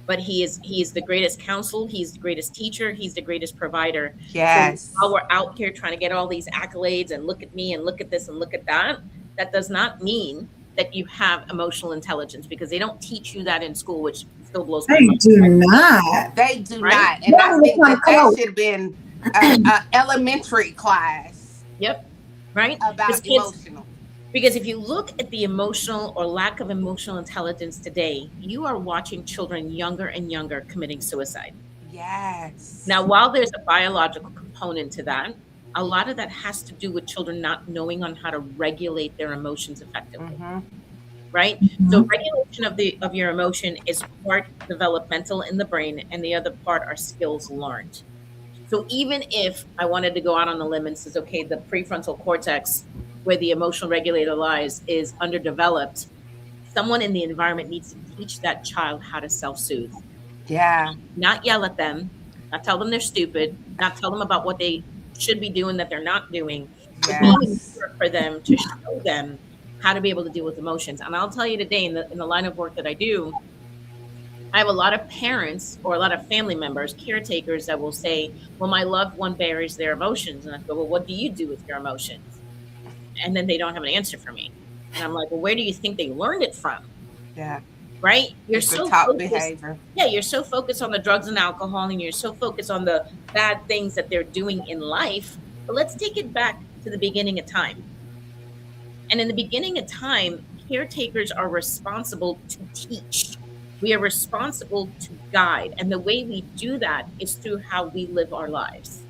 But he is the greatest counsel, he's the greatest teacher, he's the greatest provider. Yes. So while we're out here trying to get all these accolades and look at me and look at this and look at that, that does not mean that you have emotional intelligence, because they don't teach you that in school, which still blows my They mind. do not. They do Right? not. And I think that close. should have been an elementary class Yep. Right? about emotional. Because if you look at the emotional or lack of emotional intelligence today, you are watching children younger and younger committing suicide. Yes. Now, while there's a biological component to that, a lot of that has to do with children not knowing on how to regulate their emotions effectively. Right? So regulation of your emotion is part developmental in the brain, and the other part are skills learned. So even if I wanted to go out on a limb and says, okay, the prefrontal cortex, where the emotional regulator lies, is underdeveloped, someone in the environment needs to teach that child how to self-soothe. Yeah. Not yell at them, not tell them they're stupid, not tell them about what they should be doing that they're not doing, but be there for them to show them how to be able to deal with emotions. And I'll tell you today, in the line of work that I do, I have a lot of parents or a lot of family members, caretakers, that will say, well, my loved one buries their emotions. And I go, well, what do you do with your emotions? And then they don't have an answer for me. And I'm like, well, where do you think they learned it from? Yeah. Right? You're It's so the top focused, behavior. yeah, you're so focused on the drugs and alcohol, and you're so focused on the bad things that they're doing in life. But let's take it back to the beginning of time. And in the beginning of time, caretakers are responsible to teach. We are responsible to guide. And the way we do that is through how we live our lives.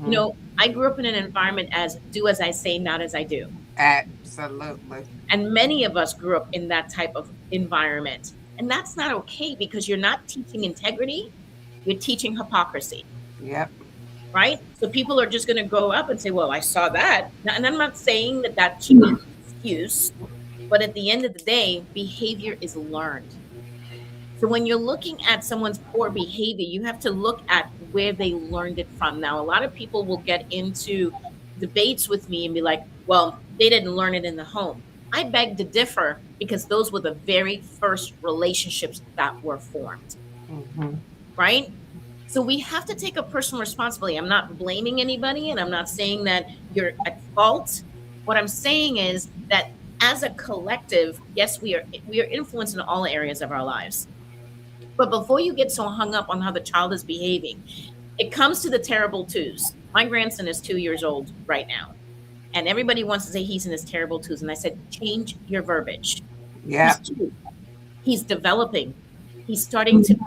You know, I grew up in an environment as do as I say, not as I do. Absolutely. And many of us grew up in that type of environment. And that's not okay, because you're not teaching integrity, you're teaching hypocrisy. Yep. Right? So people are just going to go up and say, well, I saw that. And I'm not saying that that should be an excuse, But at the end of the day, behavior is learned. So when you're looking at someone's poor behavior, you have to look at where they learned it from. Now, a lot of people will get into debates with me and be like, well, they didn't learn it in the home. I beg to differ because those were the very first relationships that were formed, Mhm. right? So we have to take a personal responsibility. I'm not blaming anybody and I'm not saying that you're at fault. What I'm saying is that as a collective, yes, we are influenced in all areas of our lives. But before you get so hung up on how the child is behaving, it comes to the terrible twos. My grandson is 2 years old right now, and everybody wants to say he's in his terrible twos. And I said, change your verbiage. He's Yeah. 2. He's developing. He's starting to be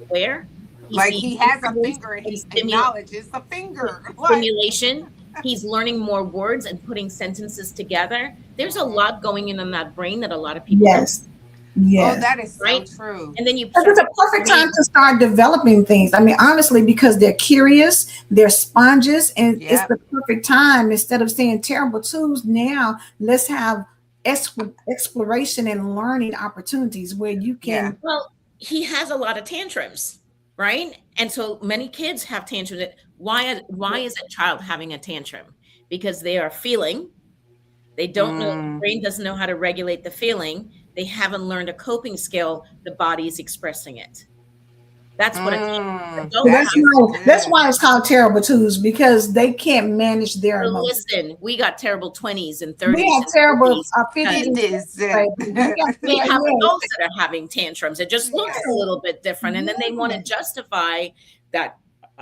aware. He's Like being he has a influenced finger and and he acknowledges the finger. Like, stimulation. He's learning more words and putting sentences together. There's a lot going in that brain that a lot of people don't, Yes. oh, Yes. that is so right? true. And then you Because start it's a perfect time to start developing things. I mean, honestly, because they're curious, they're sponges, and it's Yep. the perfect time. Instead of saying terrible twos, now let's have exploration and learning opportunities where you Yeah. can. well, he has a lot of tantrums, right? And so many kids have tantrums. Why is a child having a tantrum? Because they are feeling, they don't know, the Mm. brain doesn't know how to regulate the feeling. They haven't learned a coping skill. The body is expressing it. That's what a Mm. So adults That have. is that's good. why it's called terrible twos because they can't manage their So emotions. listen, we got terrible 20s and We 30s have and terrible 40s. 50s And and It 60s, is. baby. We got we have yes, adults that are having tantrums. It just looks a Yes. little bit different. And then they want to yes, justify that,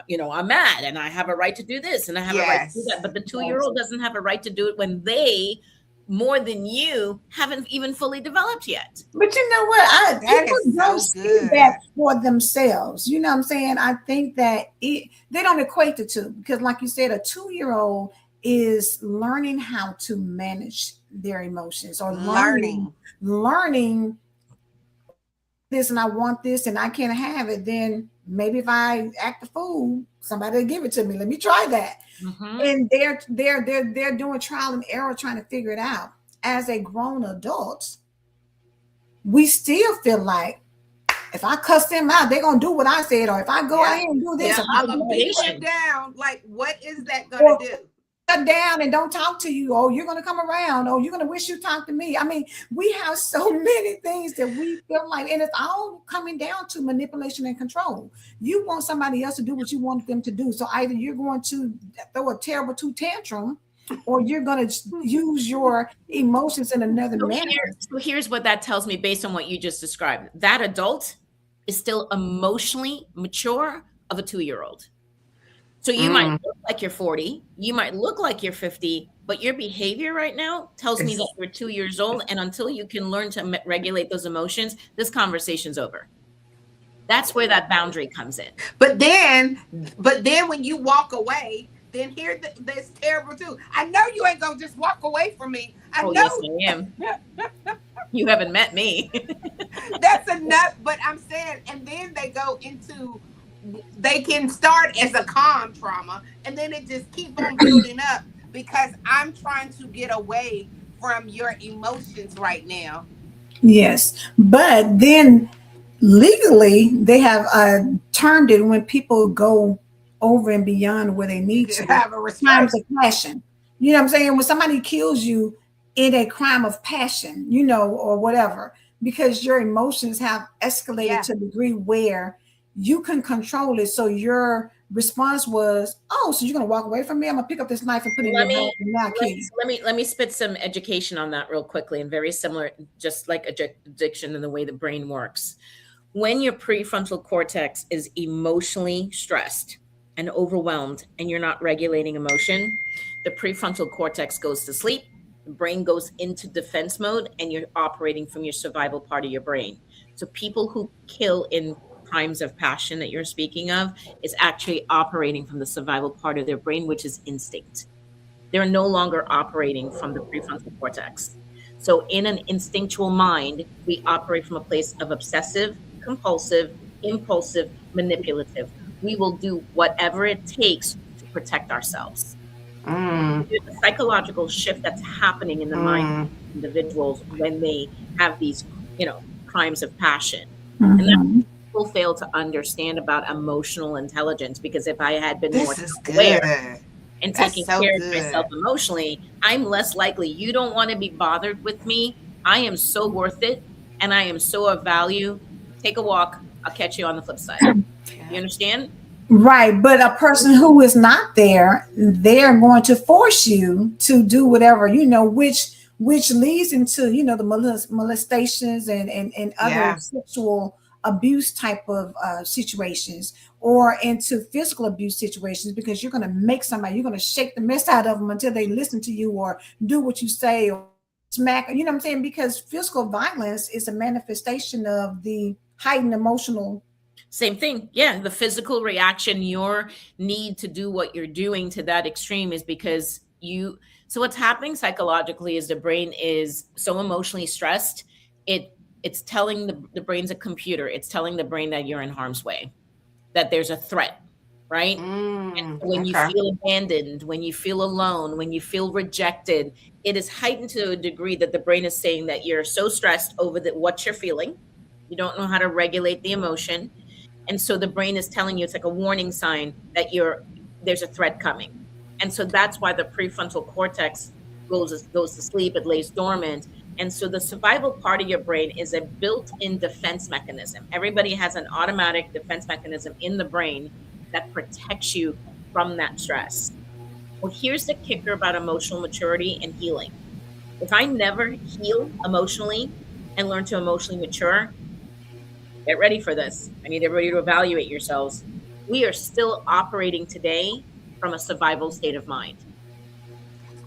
I'm mad and I have a right to do this and I have a right to do that. Yes. But the 2 year yes. old doesn't have a right to do it when they, more than you, haven't even fully developed yet. But you know what? That People is don't so see that good. for themselves. You know what I'm saying? I think that they don't equate the two because, like you said, a 2-year old is learning how to manage their emotions or Learning. learning this and I want this and I can't have it. Then maybe if I act a fool, somebody will give it to me. Let me try that. Mm-hmm. And they're doing trial and error trying to figure it out. As a grown adult, we still feel like if I cuss them out, they're gonna do what I said, or if I go out Yep. here and do this, It's if I I'm gonna do beat this, them obligation. down. Like, what is that gonna or do? shut down and don't talk to you, oh, you're gonna come around, oh, you're gonna wish you talked to me. I mean, we have so many things that we feel like, and it's all coming down to manipulation and control. You want somebody else to do what you want them to do. So either you're going to throw a terrible two tantrum, or you're gonna use your emotions in another manner. So here's what that tells me based on what you just described. That adult is still emotionally mature of a 2 year old. So you might Mm. look like you're 40, you might look like you're 50, but your behavior right now tells me that It's- you're 2 years old. And until you can learn to regulate those emotions, this conversation's over. That's where that boundary comes in. But then, but then when you walk away, then this terrible too. I know you ain't gonna just walk away from me. I Oh, yes, know I am. You haven't met me. that's enough. But I'm saying, and then they go into, they can start as a calm trauma, and then it just keep on building up because I'm trying to get away from your emotions right now. Yes, but then legally they have termed it when people go over and beyond where they need to, Have a crimes restraint. of passion. You know what I'm saying? When somebody kills you in a crime of passion, or whatever, because your emotions have escalated Yeah. to a degree where you can control it. So your response was, "Oh, so you're gonna walk away from me? I'm gonna pick up this knife and put it in Let your me heart and now kill you." let me spit some education on that real quickly, and very similar, just like addiction and the way the brain works. When your prefrontal cortex is emotionally stressed and overwhelmed and you're not regulating emotion, the prefrontal cortex goes to sleep, the brain goes into defense mode, and you're operating from your survival part of your brain. So people who kill in crimes of passion that you're speaking of is actually operating from the survival part of their brain, which is instinct. They're no longer operating from the prefrontal cortex. So, in an instinctual mind, we operate from a place of obsessive, compulsive, impulsive, manipulative. We will do whatever it takes to protect ourselves. Mm, There's a psychological shift that's happening in the mind mm. of individuals when they have these, crimes of passion. And that's Mm-hmm. what people fail to understand about emotional intelligence, because if I had been more This is aware good. and That's taking so care of myself good. emotionally, I'm less likely. You don't want to be bothered with me. I am so worth it and I am so of value. Take a walk. I'll catch you on the flip side. You Yeah. understand? Right, but a person who is not there, they're going to force you to do whatever, which leads into, the molestations and other Yeah. sexual abuse type of situations, or into physical abuse situations, because you're going to shake the mess out of them until they listen to you or do what you say, or smack, you know what I'm saying? Because physical violence is a manifestation of the heightened emotional. Same thing. Yeah. The physical reaction, your need to do what you're doing to that extreme is because so what's happening psychologically is the brain is so emotionally stressed. It's telling the brain's a computer. It's telling the brain that you're in harm's way, that there's a threat, right? And Mm, so when you okay. feel abandoned, when you feel alone, when you feel rejected, it is heightened to a degree that the brain is saying that you're so stressed over what you're feeling. You don't know how to regulate the emotion. And so the brain is telling you, it's like a warning sign that there's a threat coming. And so that's why the prefrontal cortex goes to sleep, it lays dormant. And so the survival part of your brain is a built-in defense mechanism. Everybody has an automatic defense mechanism in the brain that protects you from that stress. Well, here's the kicker about emotional maturity and healing. If I never heal emotionally and learn to emotionally mature, get ready for this. I need everybody to evaluate yourselves. We are still operating today from a survival state of mind.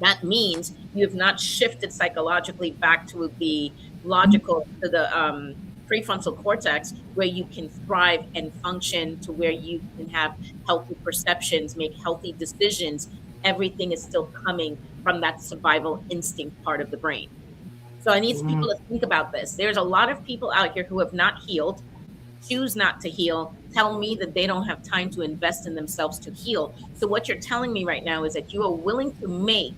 That means you have not shifted psychologically back to the logical, to the prefrontal cortex, where you can thrive and function, to where you can have healthy perceptions, make healthy decisions. Everything is still coming from that survival instinct part of the brain. So I need people Mm, to think about this. There's a lot of people out here who have not healed, choose not to heal, tell me that they don't have time to invest in themselves to heal. So what you're telling me right now is that you are willing to make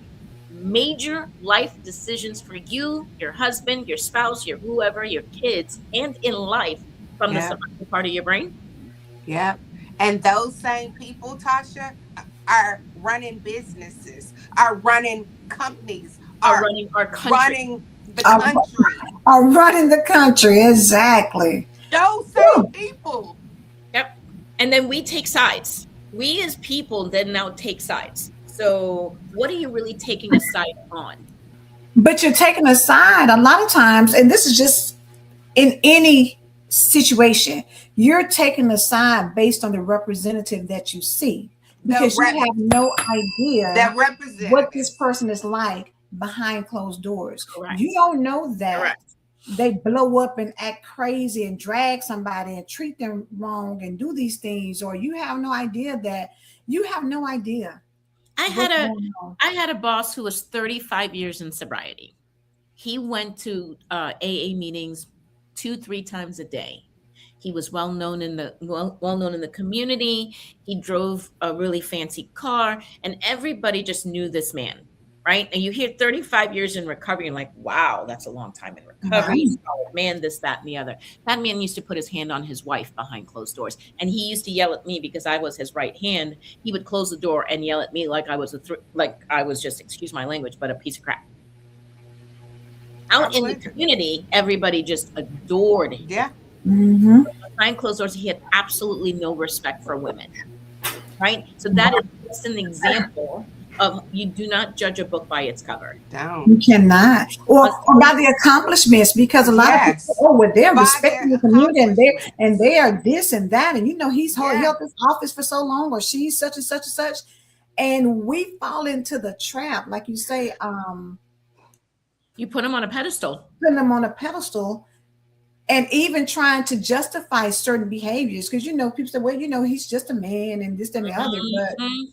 major life decisions for you, your husband, your spouse, your whoever, your kids, and in life from the yeah. survival part of your brain. Yep. And those same people, Tasha, are running businesses, are running companies, Are are running our country. running the Are, country. are running the country. Exactly. Those same people. Yep. And then we take sides. We as people then now take sides. So what are you really taking a side on? But you're taking a side a lot of times, and this is just in any situation, you're taking a side based on the representative that you see, The because you rep have no idea the what this representatives. person is like behind closed doors. You Correct. don't know that Correct. they blow up and act crazy and drag somebody and treat them wrong and do these things, or you have no idea I had what's a going on. I had a boss who was 35 years in sobriety. He went to AA meetings 2, 3 times a day. He was well known in the community. He drove a really fancy car, and everybody just knew this man, right? And you hear 35 years in recovery, and like, wow, that's a long time in recovery. Right. Solid man, this, that, and the other. That man used to put his hand on his wife behind closed doors, and he used to yell at me because I was his right hand. He would close the door and yell at me like like I was just, excuse my language, but a piece of crap. I Out in the believe it. community, everybody just adored him. Yeah. Mm-hmm. Behind closed doors, he had absolutely no respect for women, right? So that is just an example of you do not judge a book by its cover. Don't. You cannot. But Or by the accomplishments, because a lot of people, Yes. oh, well, they're By their respecting the community, and accomplishments. they are this and that, and Yeah. held this office for so long, or she's such and such and such, and we fall into the trap, like you say, you put him on a pedestal. putting them on a pedestal, and even trying to justify certain behaviors, because people say, well, he's just a man, and this and the other, but Mhm.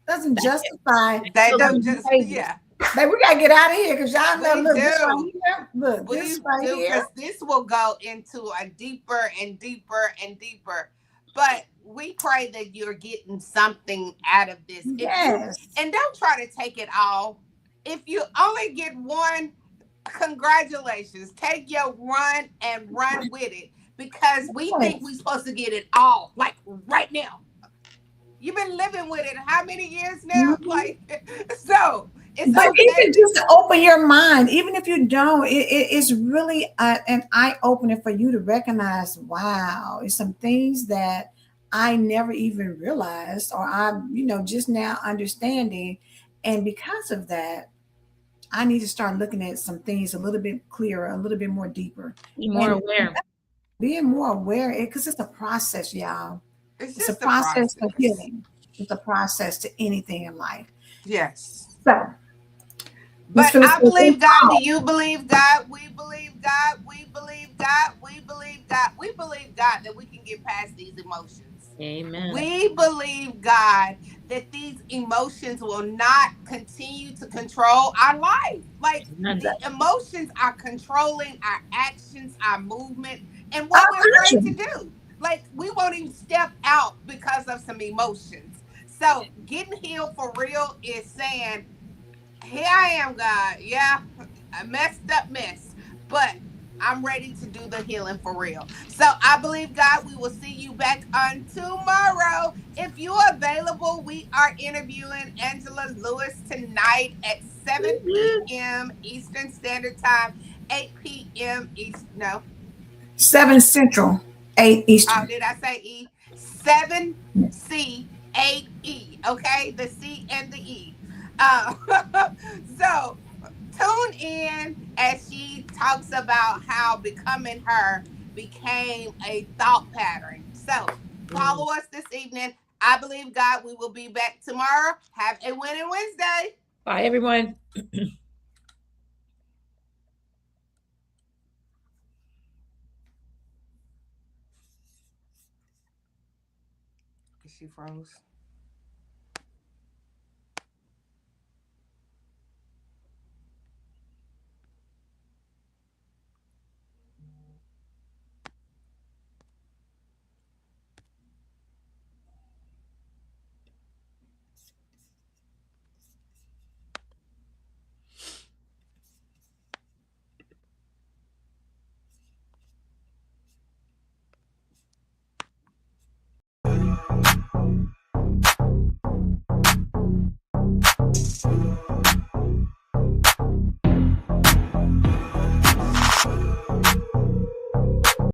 doesn't justify They So don't certain just, behaviors. yeah. Like, we gotta get out of here, because y'all know, We look, this right do. here, look, this We right do, here. because this will go into a deeper and deeper and deeper. but we pray that you're getting something out of this. If you, Yes. and don't try to take it all. If you only get one, congratulations. Take your run and run with it, because we think we're Yes. supposed to get it all like right now. You've been living with it how many years now? Mhm. Like, so it's But even okay. just to open your mind, even if you don't, it's really an eye opener for you to recognize, wow, it's some things that I never even realized, or I'm, just now understanding. And because of that, I need to start looking at some things a little bit clearer, a little bit more deeper, Be more and aware. being more aware, because it's a process, y'all. It's It's a just a process to process. healing. It's a process to anything in life. Yes. So, Miss But Phyllis, I believe God. Do you believe God? We believe God. We believe God. We believe God. We believe God that we can get past these emotions. Amen. We believe God that these emotions will not continue to control our life. Like, Amen. the emotions are controlling our actions, our movement, and our what we're afraid to passion. do. Like, we won't even step out because of some emotions. So getting healed for real is saying, here I am, God. Yeah, a messed up mess, but I'm ready to do the healing for real. So I believe, God, we will see you back on tomorrow. If you're available, we are interviewing Angela Lewis tonight at 7 p.m. Eastern Standard Time, 8 p.m. East. No, 7 Central, 8 Eastern. did I say E? 7 C 8 E. Okay, the C and the E. Uh, so tune in as she talks about how becoming her became a thought pattern. So Mm. follow us this evening. I believe God. We will be back tomorrow. Have a winning Wednesday. Bye, everyone. She froze.